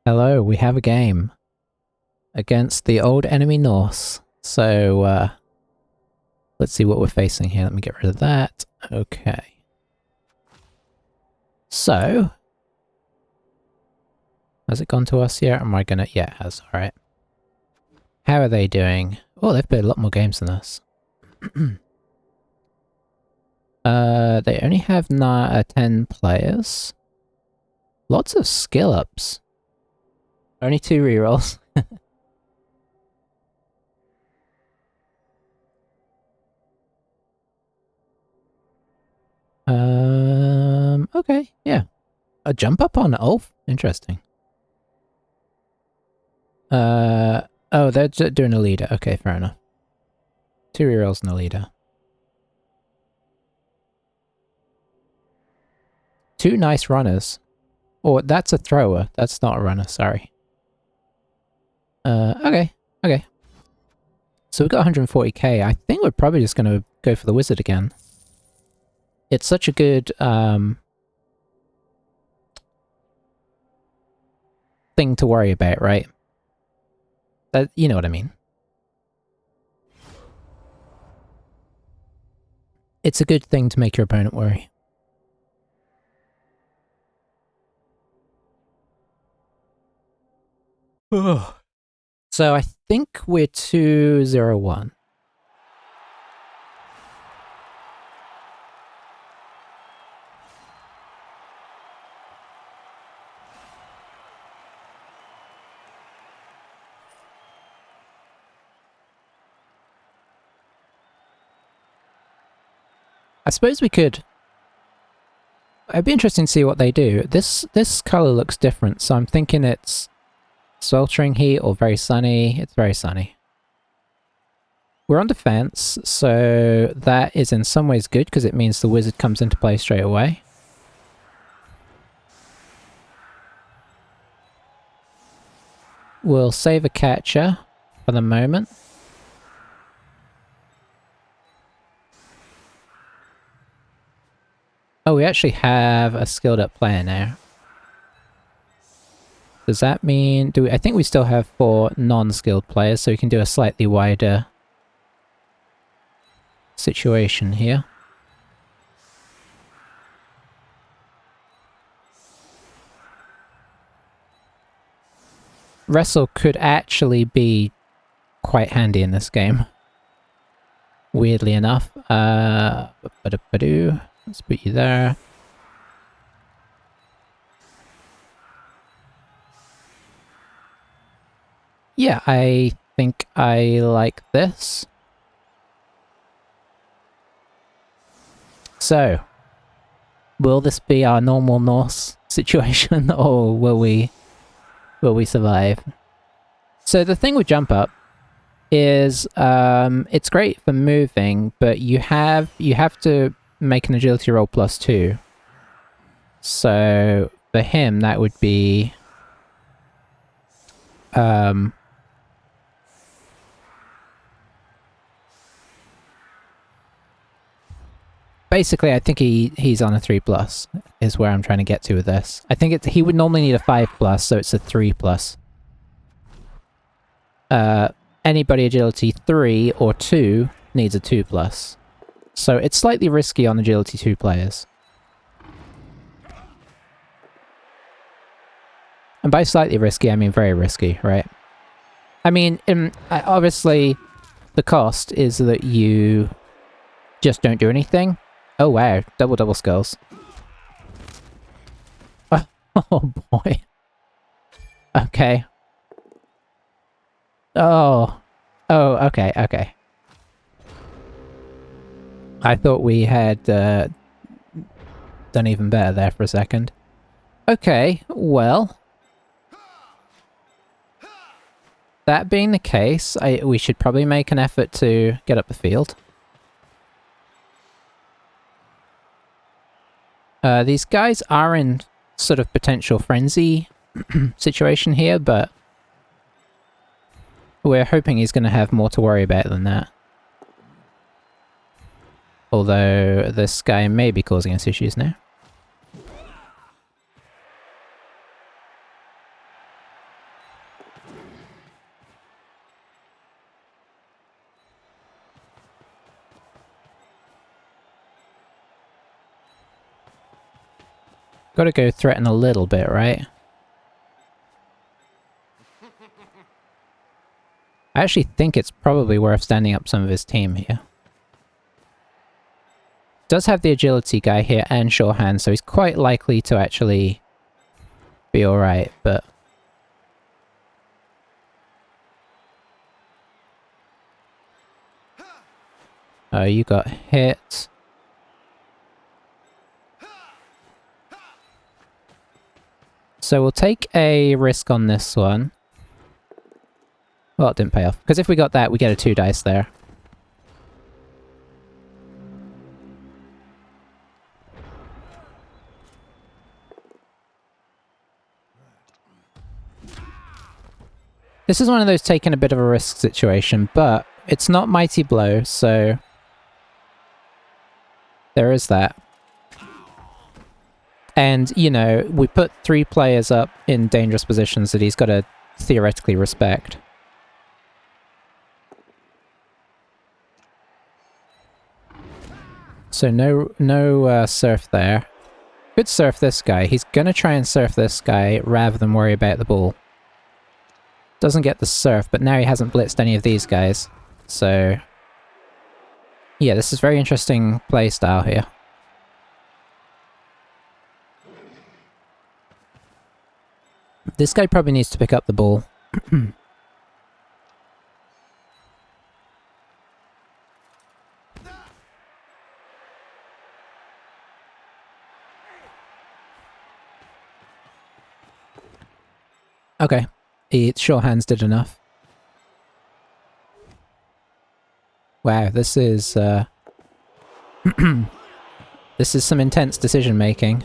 Hello, we have a game against the old enemy Norse. So, let's see what we're facing here. Let me get rid of that. Okay. So, has it gone to us yet? Am I gonna... Yeah, it has. Alright. How are they doing? Oh, they've played a lot more games than us. They only have 10 players. Lots of skill ups. Only 2 rerolls. Okay, yeah. A jump up on Elf? Interesting. Oh, they're doing a leader. Okay, fair enough. 2 rerolls and a leader. 2 nice runners. Oh, that's a thrower. That's not a runner, sorry. Okay. So we've got 140k. I think we're probably just going to go for the wizard again. It's such a good, thing to worry about, right? You know what I mean. It's a good thing to make your opponent worry. So I think we're 2-0-1. I suppose we could... It'd be interesting to see what they do. This colour looks different, so I'm thinking it's sweltering heat or very sunny. It's very sunny. We're on defense, so that is in some ways good because it means the wizard comes into play straight away. We'll save a catcher for the moment. Oh, we actually have a skilled up player now. Does that mean... I think we still have 4 non-skilled players, so we can do a slightly wider situation here. Wrestle could actually be quite handy in this game. Weirdly enough. Let's put you there. Yeah, I think I like this. So, will this be our normal Norse situation, or will we survive? So the thing with jump up is it's great for moving, but you have to make an agility roll +2. So for him that would be basically, I think he's on a 3+, is where I'm trying to get to with this. I think he would normally need a 5+, so it's a 3+. Anybody agility 3 or 2 needs a 2+. So it's slightly risky on agility 2 players. And by slightly risky, I mean very risky, right? I mean, obviously, the cost is that you just don't do anything. Oh wow, double skulls. Oh boy. Okay. Oh, okay. I thought we had done even better there for a second. Okay, well... That being the case, we should probably make an effort to get up the field. These guys are in sort of potential frenzy situation here, but we're hoping he's going to have more to worry about than that. Although this guy may be causing us issues now. Gotta go threaten a little bit, right? I actually think it's probably worth standing up some of his team here. Does have the agility guy here and sure hand, so he's quite likely to actually be alright, but... Oh, you got hit. So we'll take a risk on this one. Well, it didn't pay off, because if we got that, we get a 2 dice there. This is one of those taking a bit of a risk situation, but it's not Mighty Blow, so there is that. And, you know, we put 3 players up in dangerous positions that he's got to theoretically respect. So no surf there. Could surf this guy. He's gonna try and surf this guy rather than worry about the ball. Doesn't get the surf, but now he hasn't blitzed any of these guys. So... yeah, this is very interesting play style here. This guy probably needs to pick up the ball. Okay, sure hands did enough. Wow, this is this is some intense decision making.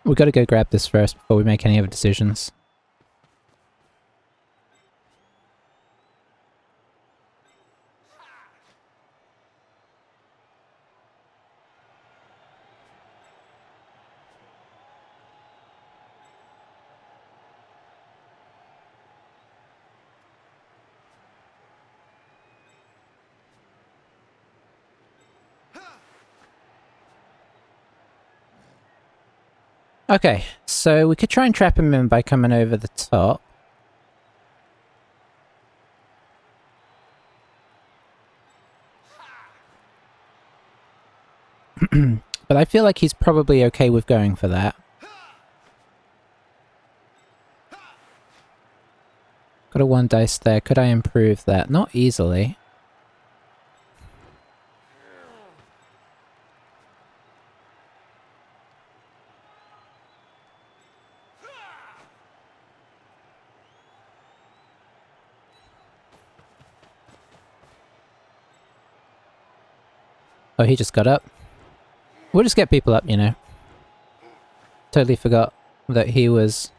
We gotta go grab this first before we make any other decisions. Okay, so we could try and trap him in by coming over the top. But I feel like he's probably okay with going for that. Got a 1 dice there. Could I improve that? Not easily. Oh, he just got up. We'll just get people up, you know. Totally forgot that he was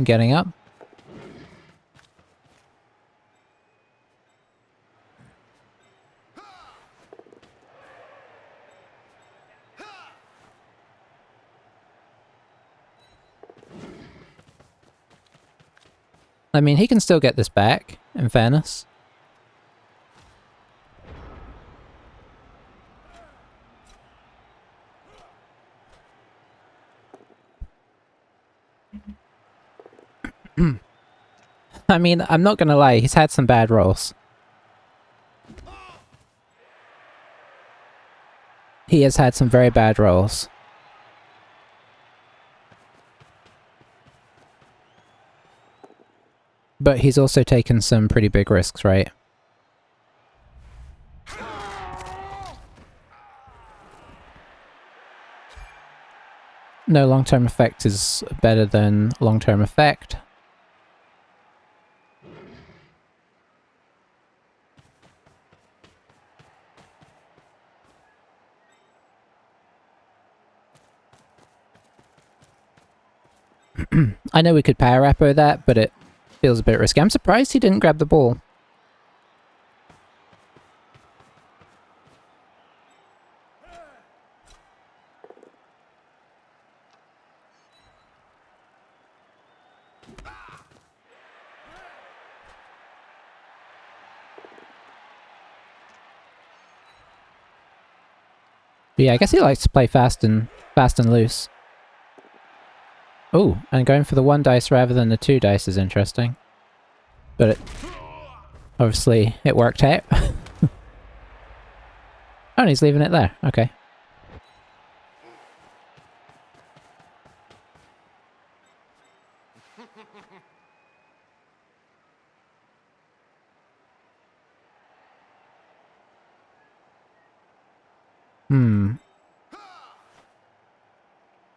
getting up. I mean, he can still get this back, in fairness. I mean, I'm not gonna lie, he's had some bad rolls. He has had some very bad rolls. But he's also taken some pretty big risks, right? No long-term effect is better than long-term effect. I know we could power repo that, but it feels a bit risky. I'm surprised he didn't grab the ball. But yeah, I guess he likes to play fast and loose. Oh, and going for the 1 dice rather than the 2 dice is interesting. But obviously it worked out. Oh, and he's leaving it there. Okay.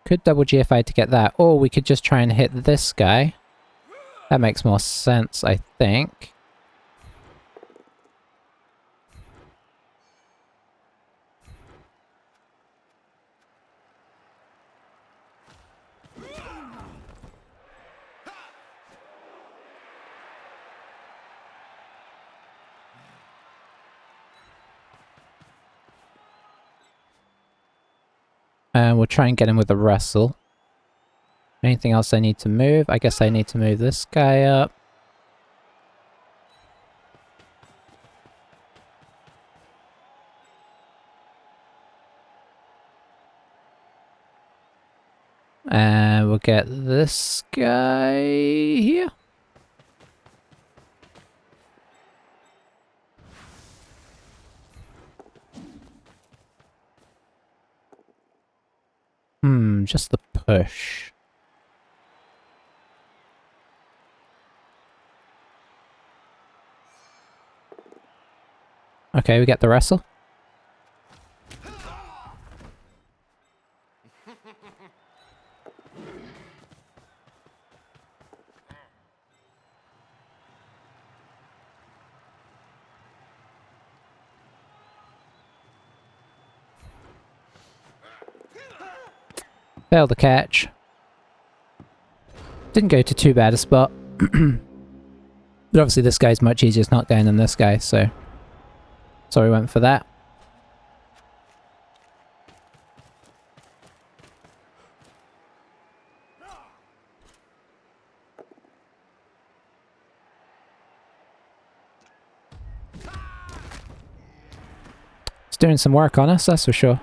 Could double GFI to get that, or we could just try and hit this guy. That makes more sense, I think. And we'll try and get him with a wrestle. Anything else I need to move? I guess I need to move this guy up. And we'll get this guy here. Just the push. Okay, we get the wrestle. Failed the catch. Didn't go to too bad a spot. But obviously this guy's much easier to knock down than this guy, so we went for that. It's doing some work on us, that's for sure.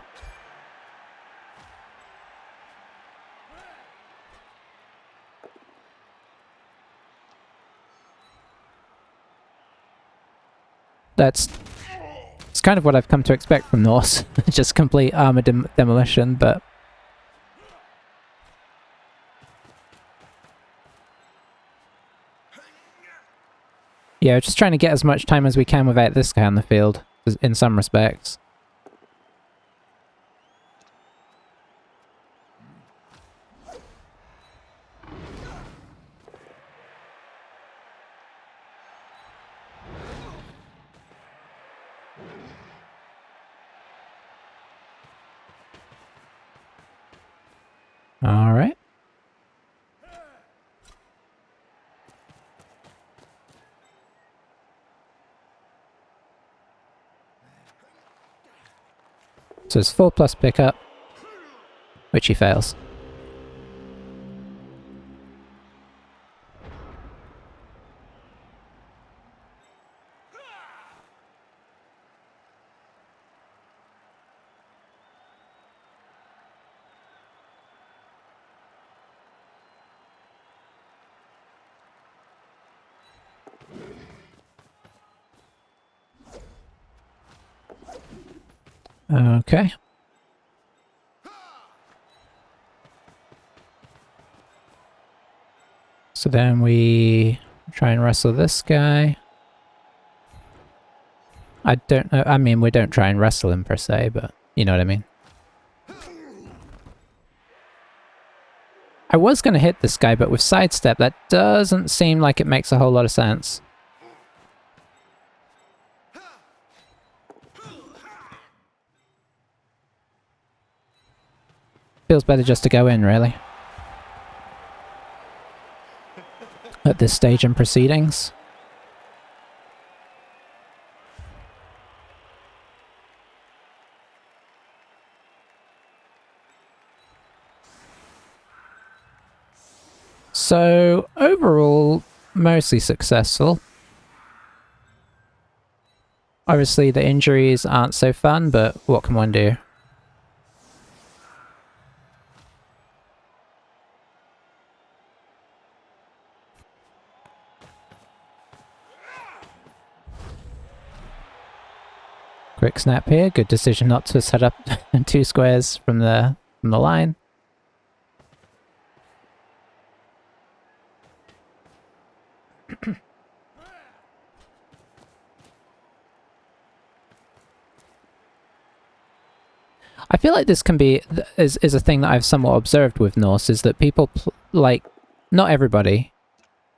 It's kind of what I've come to expect from Norse. Just complete armor demolition, but... yeah, just trying to get as much time as we can without this guy on the field, in some respects. Alright. So it's 4 plus pickup, which he fails. Okay. So then we try and wrestle this guy. I don't know, I mean, we don't try and wrestle him per se, but you know what I mean. I was going to hit this guy, but with sidestep, that doesn't seem like it makes a whole lot of sense. Feels better just to go in, really. at this stage in proceedings. So, overall, mostly successful. Obviously, the injuries aren't so fun, but what can one do? Quick snap here. Good decision not to set up 2 squares from the line. I feel like this can be is a thing that I've somewhat observed with Norse, is that people like, not everybody,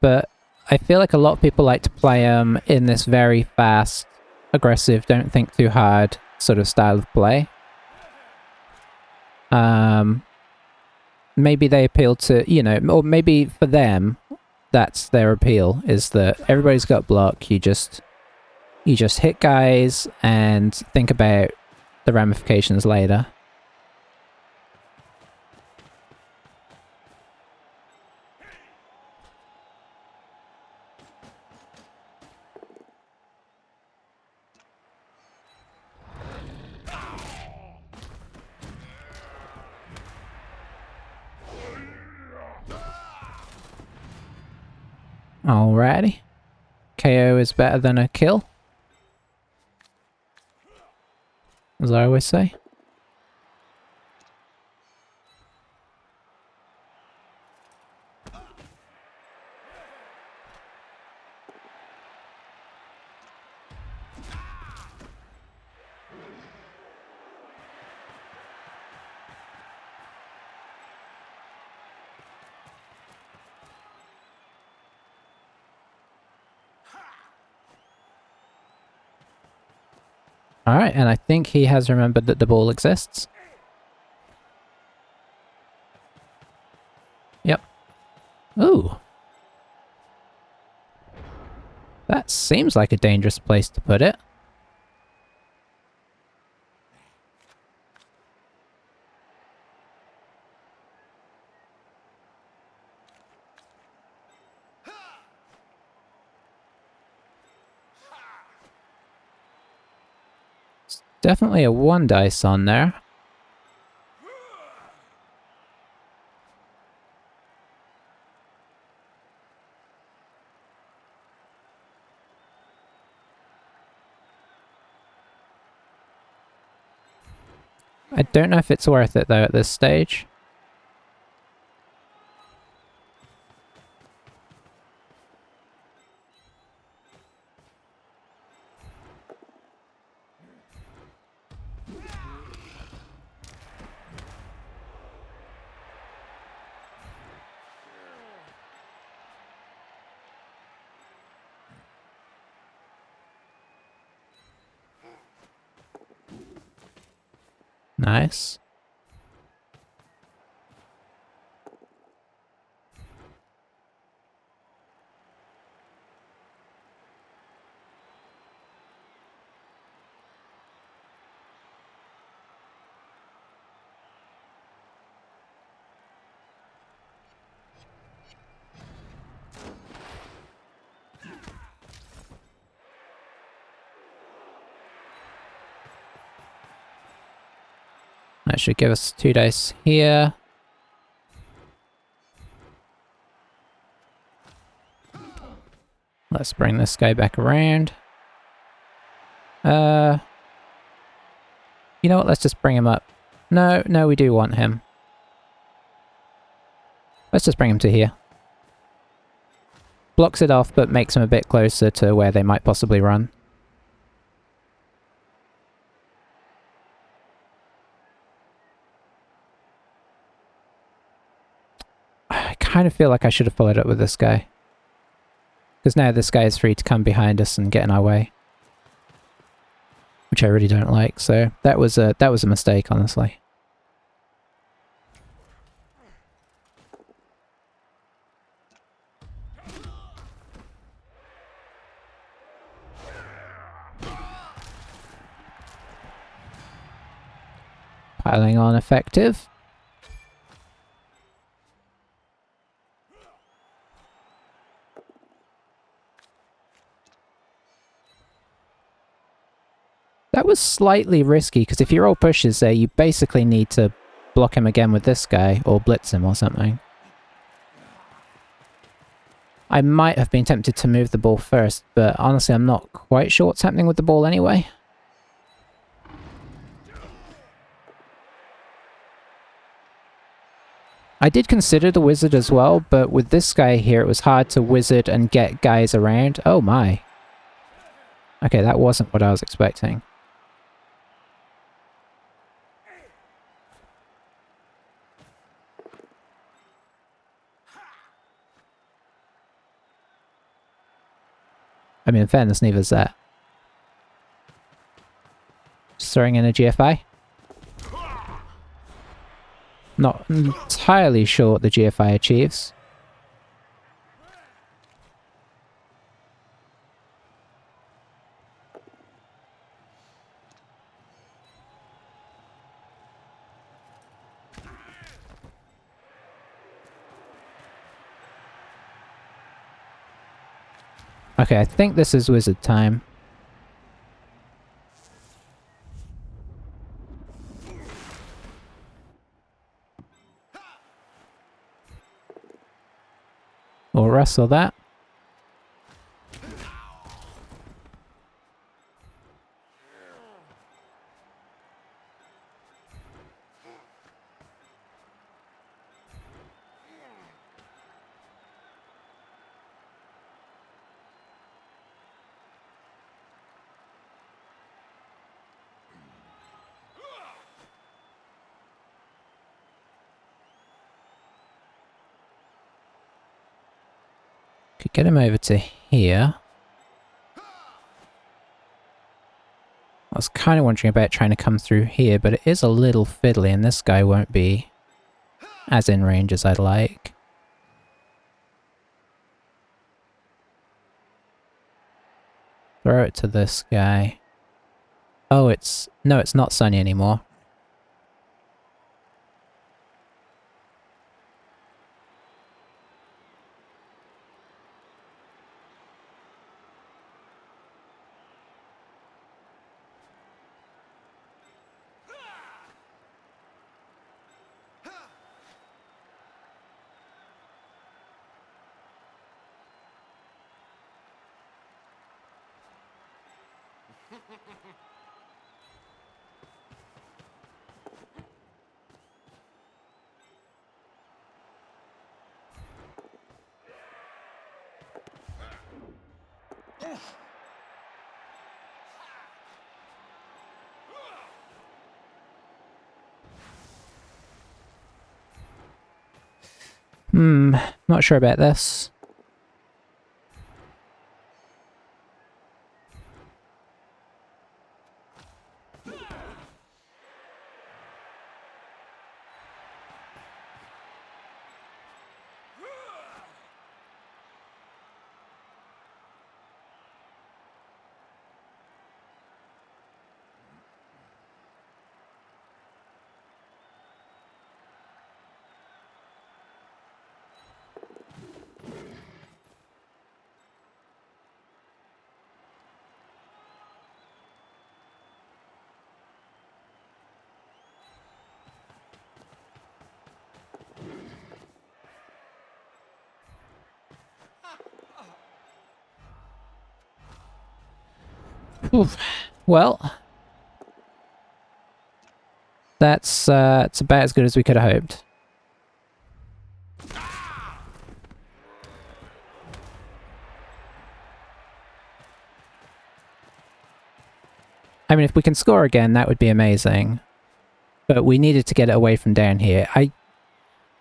but I feel like a lot of people like to play in this very fast, aggressive, don't think too hard sort of style of play. Maybe they appeal to, you know, or maybe for them, that's their appeal, is that everybody's got block, you just hit guys and think about the ramifications later. Alrighty. KO is better than a kill, as I always say. Alright, and I think he has remembered that the ball exists. Yep. Ooh. That seems like a dangerous place to put it. Definitely a 1 dice on there. I don't know if it's worth it though at this stage. Nice. That should give us 2 dice here. Let's bring this guy back around. You know what, let's just bring him up. No, we do want him. Let's just bring him to here. Blocks it off, but makes him a bit closer to where they might possibly run. I kind of feel like I should have followed up with this guy. Because now this guy is free to come behind us and get in our way. Which I really don't like, so that was a mistake, honestly. Piling on effective. That was slightly risky, because if you roll pushes there, you basically need to block him again with this guy, or blitz him or something. I might have been tempted to move the ball first, but honestly I'm not quite sure what's happening with the ball anyway. I did consider the wizard as well, but with this guy here it was hard to wizard and get guys around. Oh my. Okay, that wasn't what I was expecting. I mean, in fairness, neither's that. Just throwing in a GFI. Not entirely sure what the GFI achieves. Okay, I think this is wizard time. We'll wrestle that. Could get him over to here. I was kind of wondering about trying to come through here, but it is a little fiddly and this guy won't be as in range as I'd like. Throw it to this guy. Oh, no, it's not sunny anymore. Not sure about this. Oof. Well, it's about as good as we could have hoped. I mean, if we can score again, that would be amazing. But we needed to get it away from down here.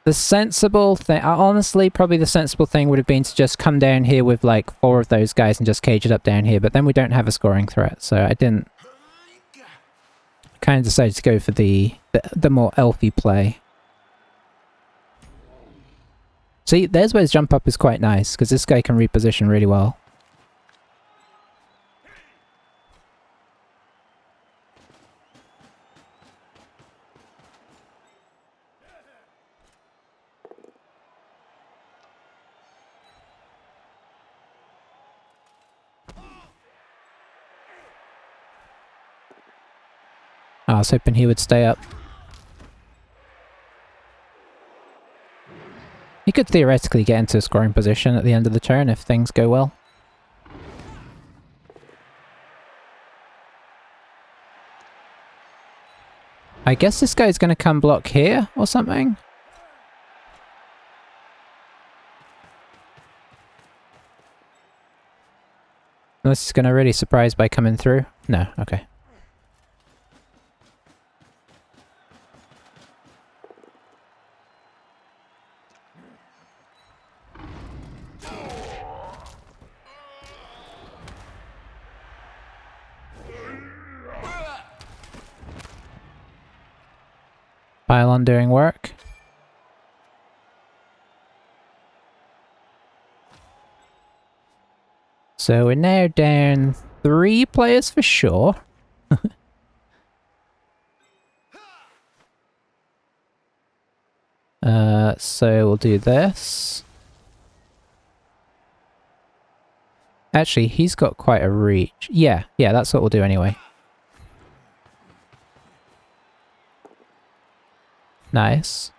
The sensible thing, honestly, probably the sensible thing would have been to just come down here with like 4 of those guys and just cage it up down here, but then we don't have a scoring threat, so I didn't... kind of decided to go for the more elfy play. See, there's where his jump up is quite nice, because this guy can reposition really well. I was hoping he would stay up. He could theoretically get into a scoring position at the end of the turn if things go well. I guess this guy's going to come block here or something. Unless he's going to really surprise by coming through. No, okay. Pylon doing work. So we're now down 3 players for sure. So we'll do this. Actually, he's got quite a reach. Yeah, that's what we'll do anyway. Nice.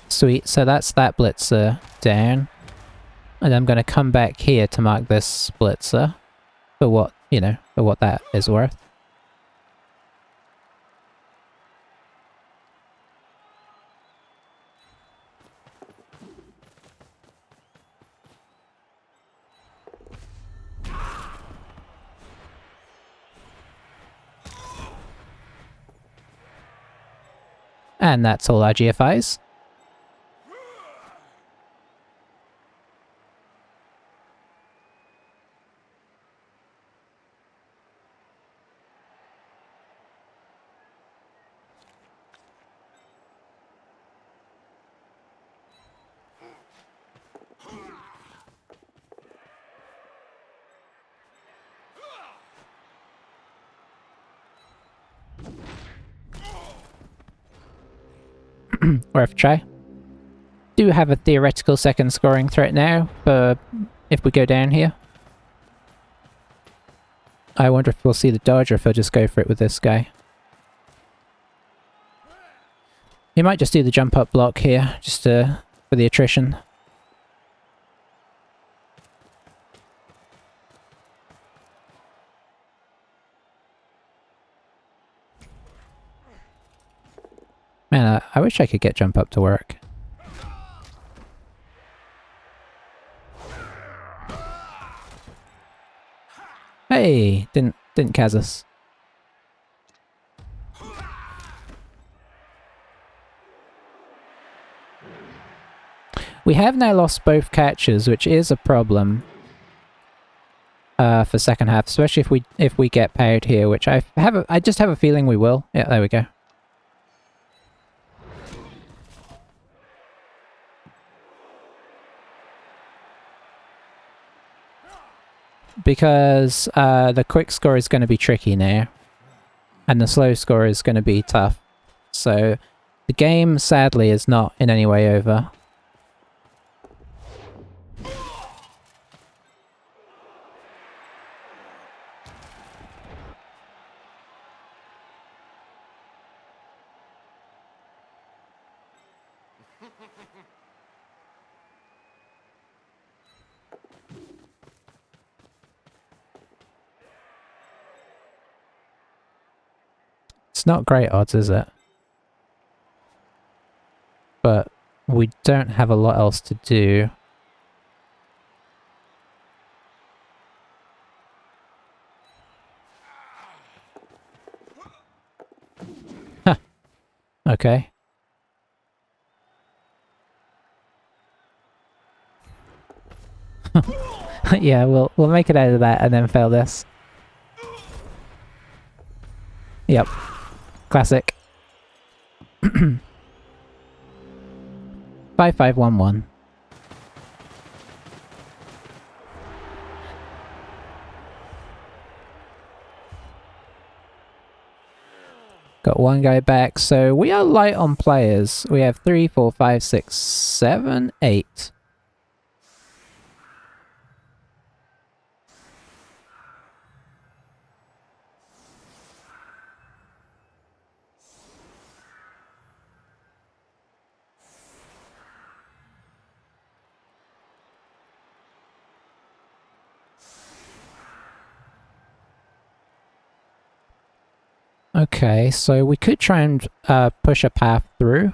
Sweet, so that's that blitzer down. And I'm going to come back here to mark this blitzer. For what, you know, for what that is worth. And that's all our GFIs. Worth a try. Do have a theoretical second scoring threat now, for if we go down here. I wonder if we'll see the dodge or if he'll just go for it with this guy. He might just do the jump up block here, just for the attrition. Man, I wish I could get jump up to work. Hey, didn't Kaz us. We have now lost both catches, which is a problem for second half, especially if we get powered here, which I just have a feeling we will. Yeah, there we go. Because the quick score is going to be tricky now, and the slow score is going to be tough. So the game, sadly, is not in any way over. It's not great odds, is it? But we don't have a lot else to do. Huh. Okay. Yeah, we'll make it out of that and then fail this. Yep. Classic. 5511. Got one guy back, so we are light on players. We have 3, 4, 5, 6, 7, 8. Okay, so we could try and push a path through.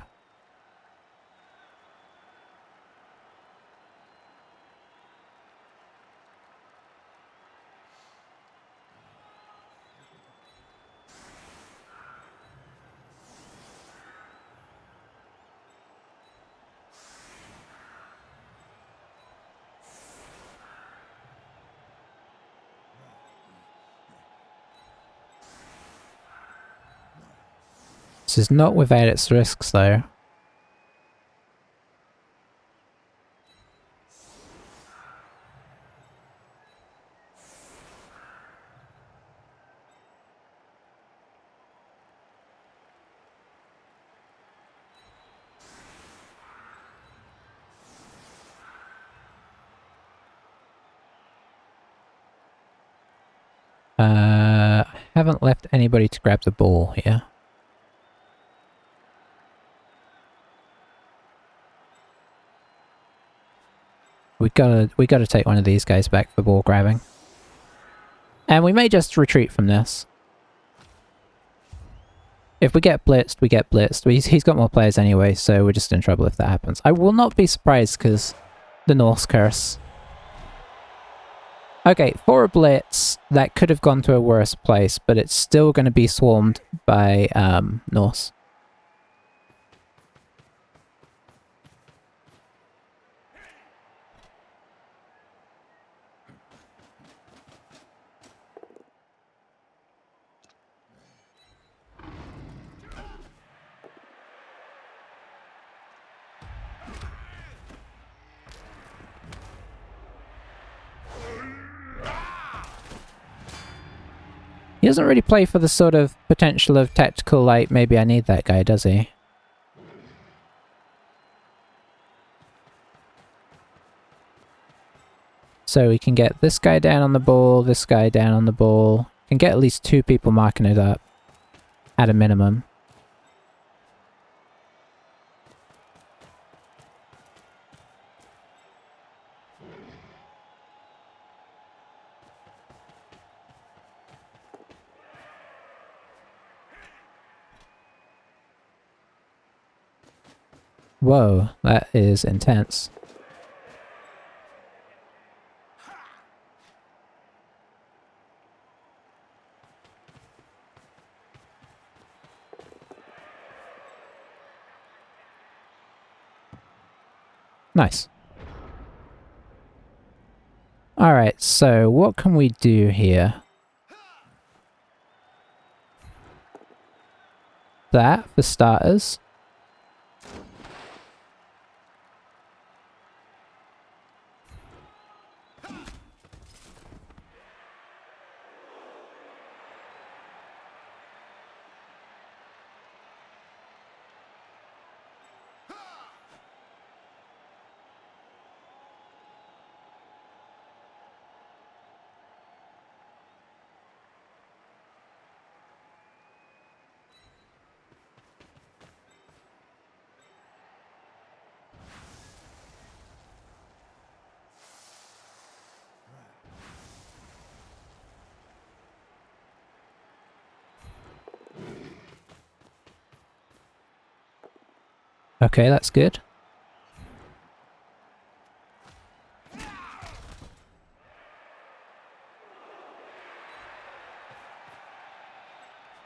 This is not without its risks, though. I haven't left anybody to grab the ball here. We gotta take one of these guys back for ball grabbing. And we may just retreat from this. If we get blitzed, we get blitzed. He's got more players anyway, so we're just in trouble if that happens. I will not be surprised because the Norse curse. Okay, for a blitz, that could have gone to a worse place, but it's still going to be swarmed by Norse. He doesn't really play for the sort of potential of tactical, like, maybe I need that guy, does he? So we can get this guy down on the ball, this guy down on the ball. Can get at least 2 people marking it up, at a minimum. Whoa, that is intense. Nice. Alright, so what can we do here? That, for starters. Okay, that's good.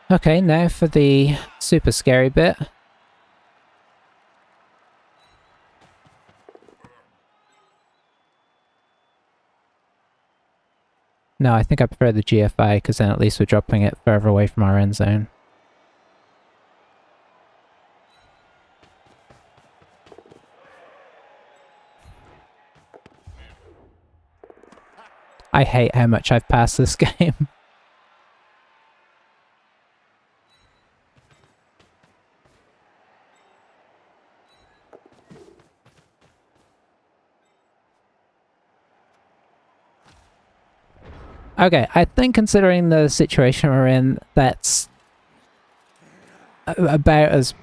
Okay, now for the super scary bit. No, I think I prefer the GFI, because then at least we're dropping it further away from our end zone. I hate how much I've passed this game. Okay, I think considering the situation we're in, that's about as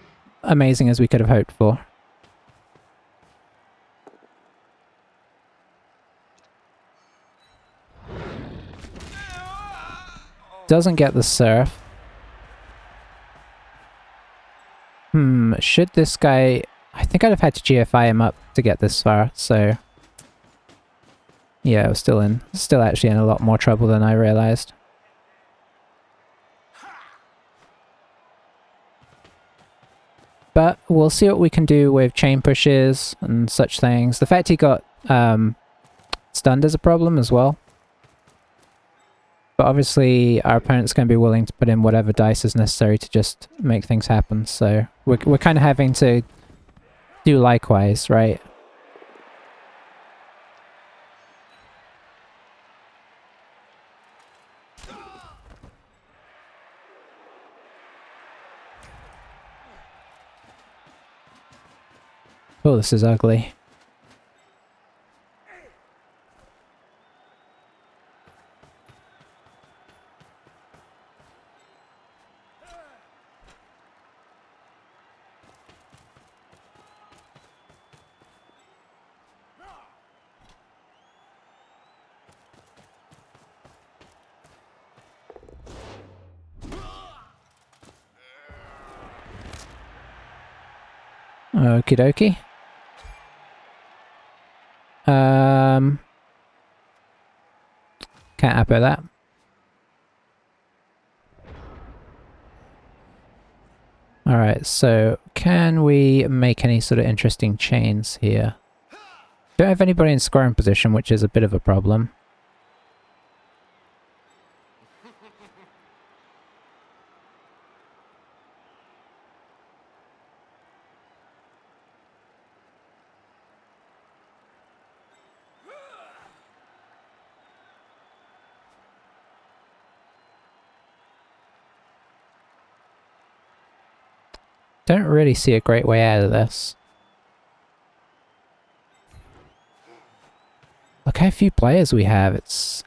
amazing as we could have hoped for. Doesn't get the surf. should this guy... I think I'd have had to GFI him up to get this far, so... Yeah, I was still actually in a lot more trouble than I realized. But we'll see what we can do with chain pushes and such things. The fact he got stunned is a problem as well. But obviously our opponent's going to be willing to put in whatever dice is necessary to just make things happen. So we're kind of having to do likewise, right? Oh, this is ugly. Okie dokie. Can't happy with that. Alright, so can we make any sort of interesting chains here? Don't have anybody in scoring position, which is a bit of a problem. Don't really see a great way out of this. Look how few players we have, it's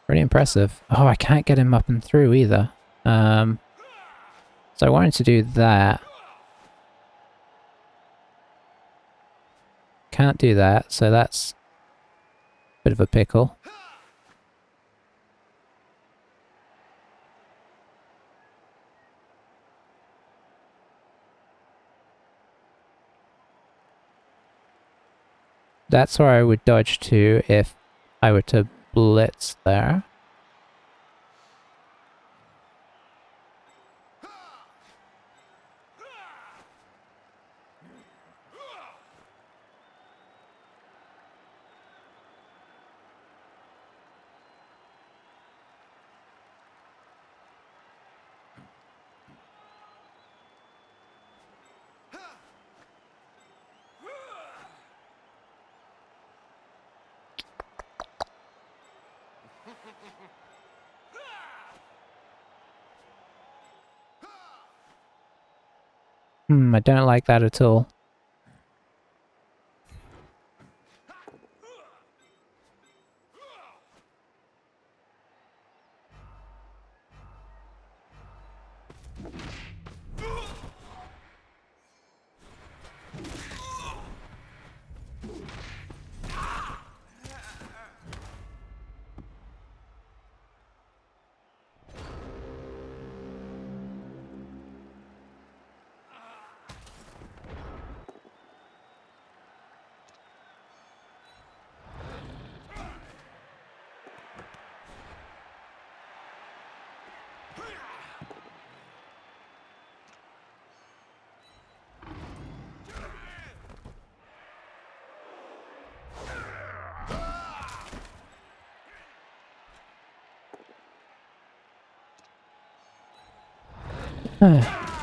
pretty impressive. Oh, I can't get him up and through either. So I wanted to do that. Can't do that, so that's a bit of a pickle. That's where I would dodge to if I were to blitz there. I don't like that at all.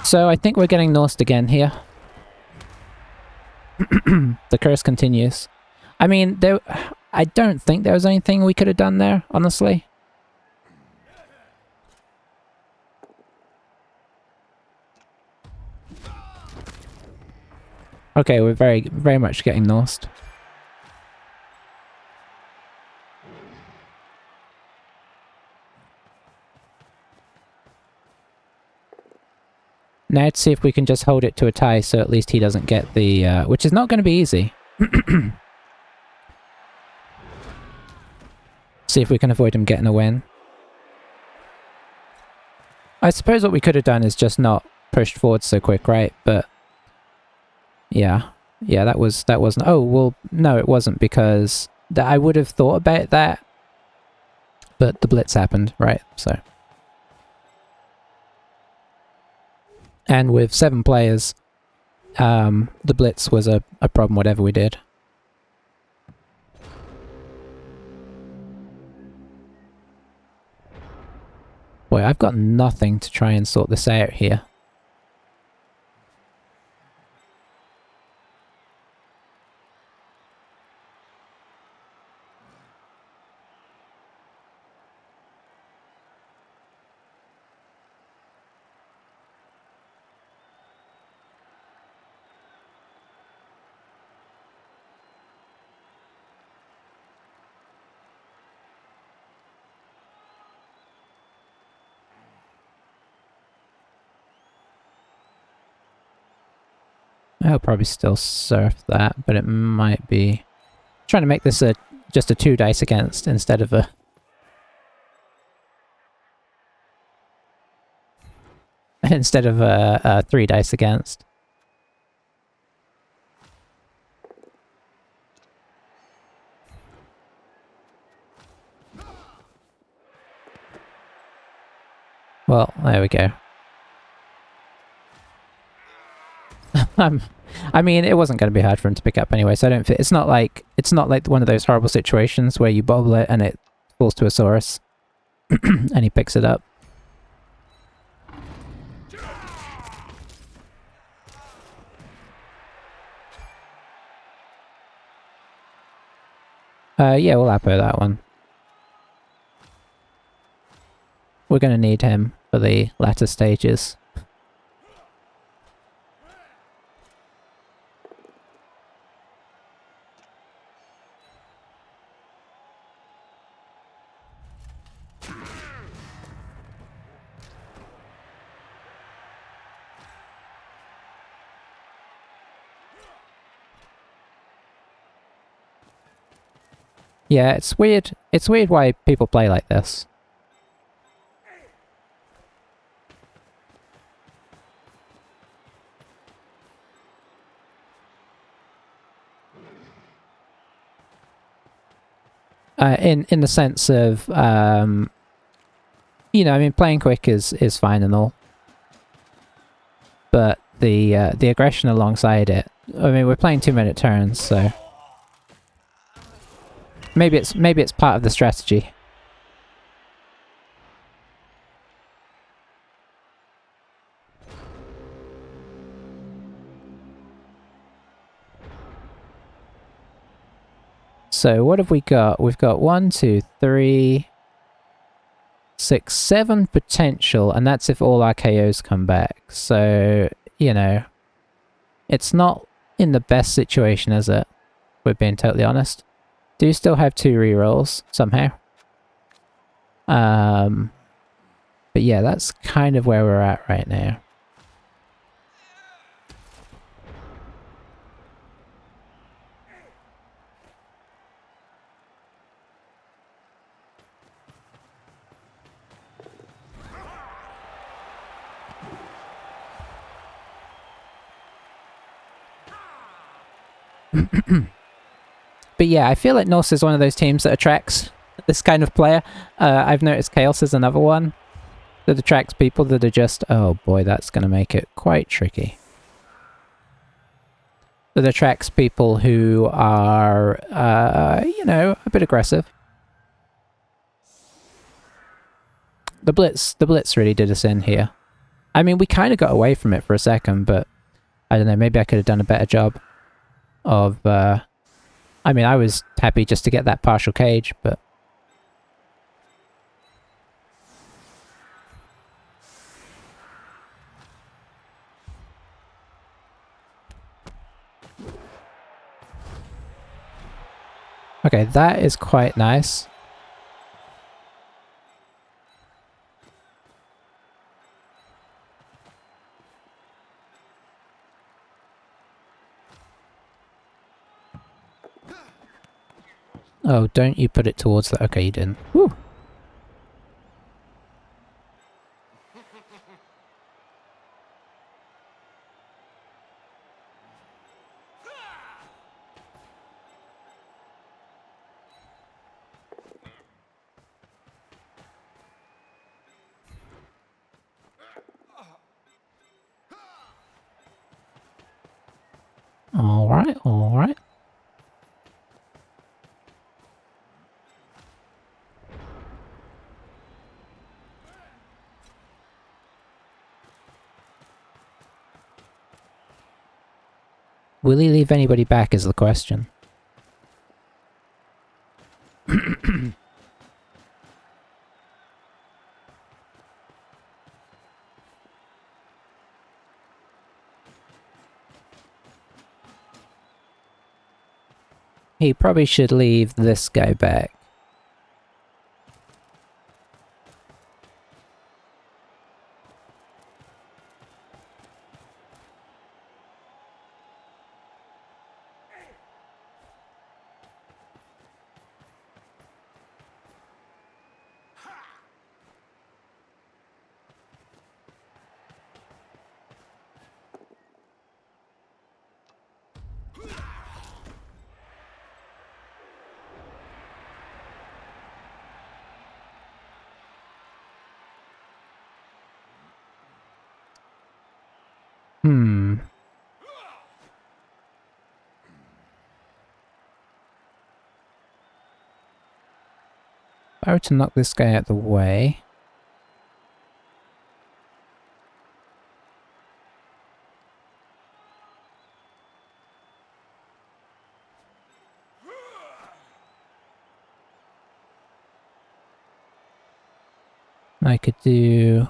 So I think we're getting Norsed again here. The curse continues. I mean, I don't think there was anything we could have done there, honestly. Okay, we're very much getting Norsed. Now to see if we can just hold it to a tie so at least he doesn't get the... which is not going to be easy. See if we can avoid him getting a win. I suppose what we could have done is just not pushed forward so quick, right? But yeah, that wasn't. Oh well, no, it wasn't, because I would have thought about that, but the blitz happened, right? So, and with 7 players, the blitz was a problem whatever we did. Boy, I've got nothing to try and sort this out here. I'll probably still surf that, but it might be trying to make this just a 2 dice against instead of a instead of a 3 dice against. Well, there we go. I mean, it wasn't going to be hard for him to pick up anyway, so I don't fit. It's not like one of those horrible situations where you bobble it and it falls to a Saurus, and he picks it up. Yeah, we'll appo that one. We're going to need him for the latter stages. Yeah, it's weird. It's weird why people play like this. In the sense of, you know, I mean, playing quick is fine and all, but the aggression alongside it. I mean, we're playing 2-minute turns, so maybe it's part of the strategy. So what have we got? We've got 1, 2, 3, 6, 7 potential, and that's if all our KOs come back. So, you know, it's not in the best situation, is it? We're being totally honest. Do still have 2 rerolls somehow. But yeah, that's kind of where we're at right now. But yeah, I feel like Norse is one of those teams that attracts this kind of player. I've noticed Chaos is another one that attracts people that are just, oh boy, that's going to make it quite tricky. That attracts people who are, you know, a bit aggressive. The Blitz really did us in here. I mean, we kind of got away from it for a second, but I don't know, maybe I could have done a better job of, I mean, I was happy just to get that partial cage, but... Okay, that is quite nice. Oh, don't you put it towards that. Okay, you didn't. Whew. Alright, alright. Will he leave anybody back is the question. He probably should leave this guy back. Hmm. If I were to knock this guy out the way... I could do...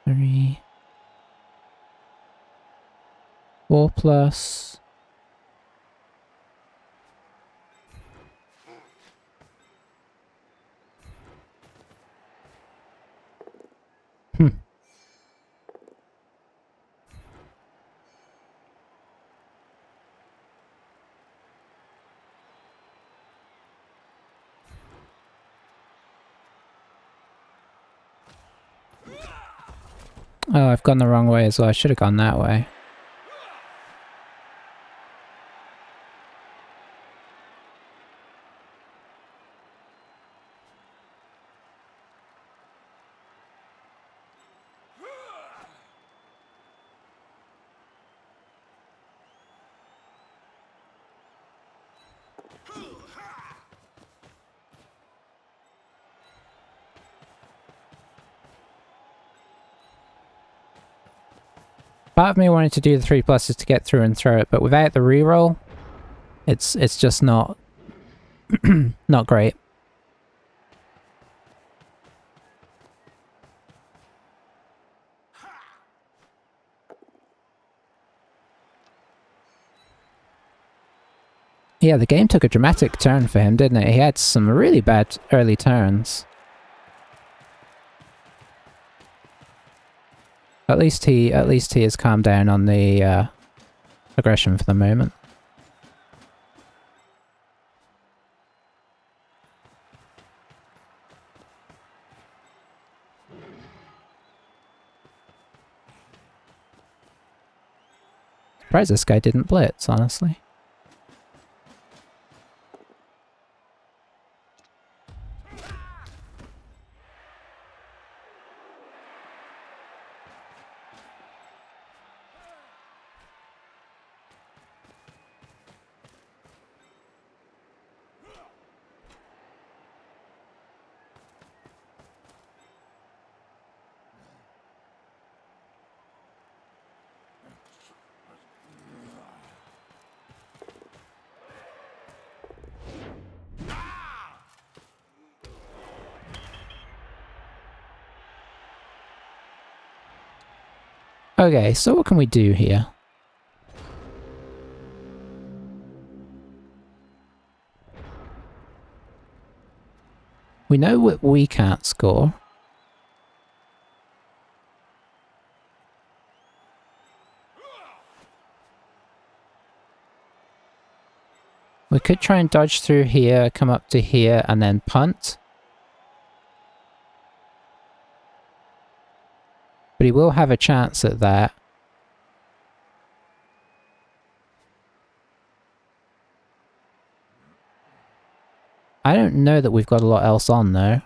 3... 4 plus... Hmm. Oh, I've gone the wrong way as well. I should have gone that way. Part of me wanted to do the 3 pluses to get through and throw it, but without the reroll, it's just not not great. Yeah, the game took a dramatic turn for him, didn't it? He had some really bad early turns. At least he has calmed down on the aggression for the moment. Surprised this guy didn't blitz, honestly. Okay, so what can we do here? We know what we can't score. We could try and dodge through here, come up to here, and then punt. But he will have a chance at that. I don't know that we've got a lot else on, though.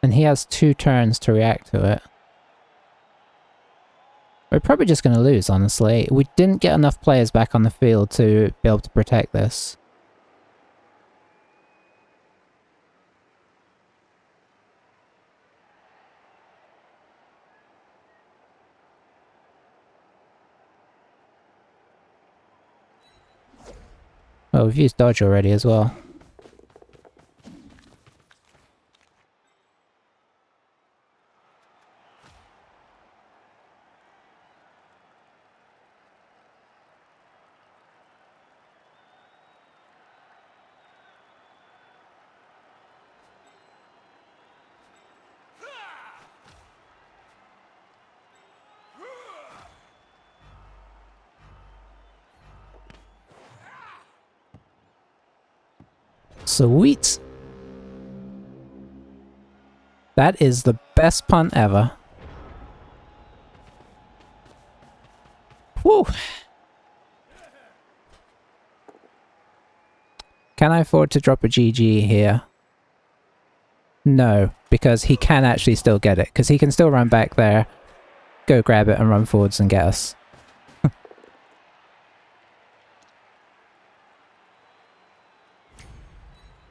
And he has 2 turns to react to it. We're probably just going to lose, honestly. We didn't get enough players back on the field to be able to protect this. Oh, we've used dodge already as well. Sweet! That is the best punt ever. Whew! Can I afford to drop a GG here? No, because he can actually still get it, because he can still run back there, go grab it and run forwards and get us.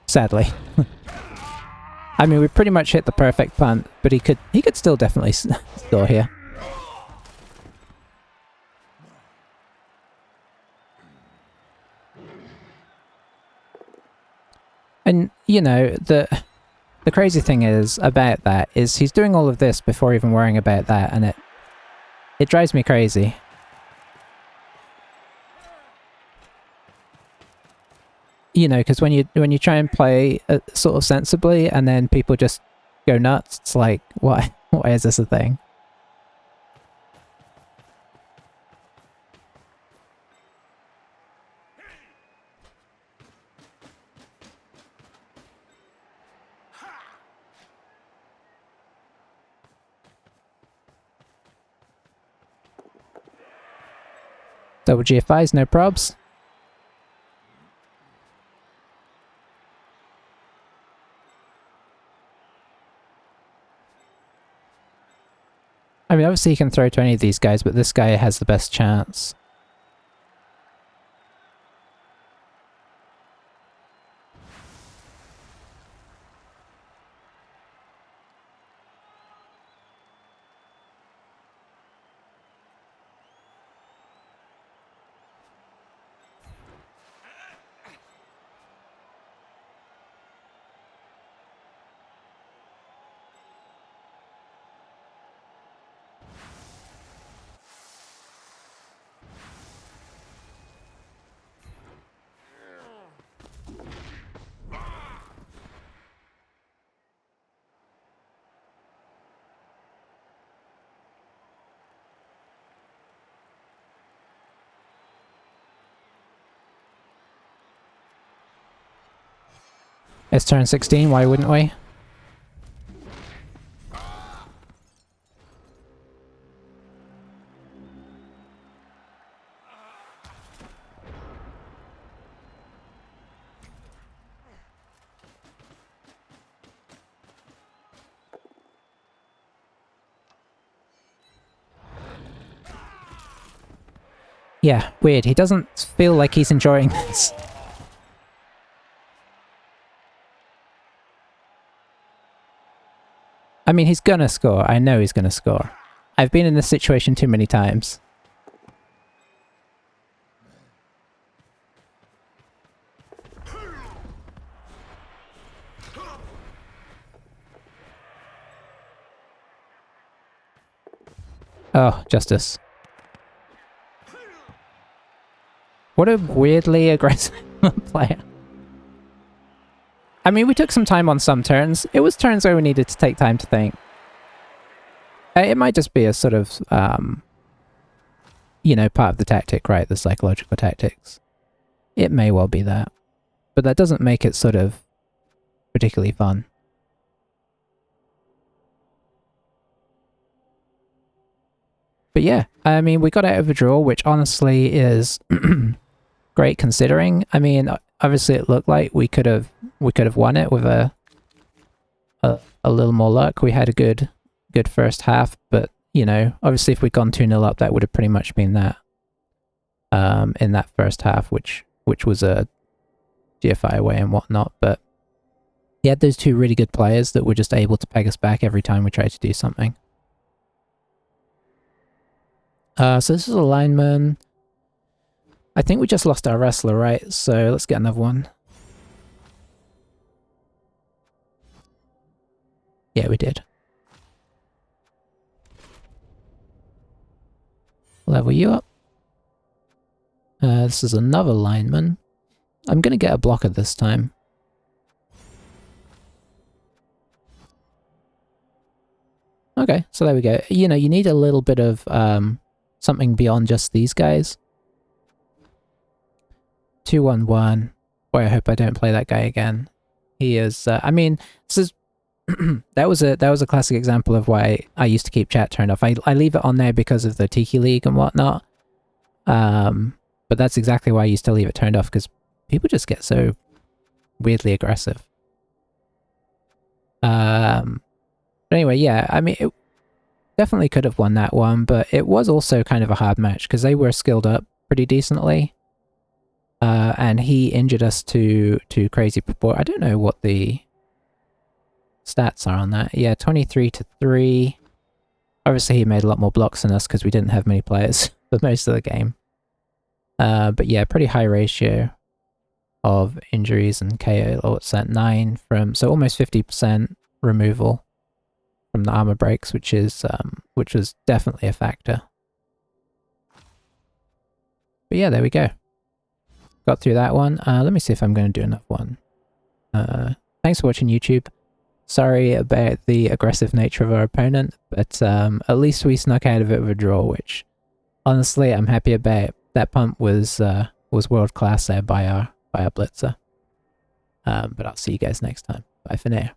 Sadly. I mean, we pretty much hit the perfect punt, but he could still definitely score here. And, you know, the crazy thing is about that is he's doing all of this before even worrying about that, and it drives me crazy. You know, because when you try and play sort of sensibly, and then people just go nuts, it's like, why is this a thing? Double GFIs, no probs. I mean, obviously you can throw to any of these guys, but this guy has the best chance. It's turn 16, why wouldn't we? Yeah, weird. He doesn't feel like he's enjoying this. I mean, he's gonna score. I know he's gonna score. I've been in this situation too many times. Oh, justice. What a weirdly aggressive player. I mean, we took some time on some turns. It was turns where we needed to take time to think. It might just be a sort of, you know, part of the tactic, right? The psychological tactics. It may well be that. But that doesn't make it sort of particularly fun. But yeah, I mean, we got out of a draw, which honestly is great considering. I mean, obviously it looked like we could have won it with a a little more luck. We had a good first half, but you know, obviously if we'd gone 2-0 up, that would have pretty much been that. In that first half, which was a GFI away and whatnot, but he had those two really good players that were just able to peg us back every time we tried to do something. So this is a lineman. I think we just lost our wrestler, right? So let's get another one. Yeah, we did. Level you up. This is another lineman. I'm going to get a blocker this time. Okay, so there we go. You know, you need a little bit of something beyond just these guys. 2-1-1. Boy, I hope I don't play that guy again. He is. I mean, this is that was a classic example of why I used to keep chat turned off. I leave it on there because of the Tiki League and whatnot. But that's exactly why I used to leave it turned off, because people just get so weirdly aggressive. But anyway, yeah, I mean, it definitely could have won that one, but it was also kind of a hard match because they were skilled up pretty decently. And he injured us to crazy proport. I don't know what the stats are on that. Yeah, 23-3. Obviously, he made a lot more blocks than us because we didn't have many players for most of the game. But yeah, pretty high ratio of injuries and KO. Oh, what's that? 9 from, so almost 50% removal from the armor breaks, which was definitely a factor. But yeah, there we go. Got through that one. Let me see if I'm going to do another one. Thanks for watching, YouTube. Sorry about the aggressive nature of our opponent, but at least we snuck out of it with a draw, which honestly I'm happy about. That punt was world class there by our blitzer. But I'll see you guys next time. Bye for now.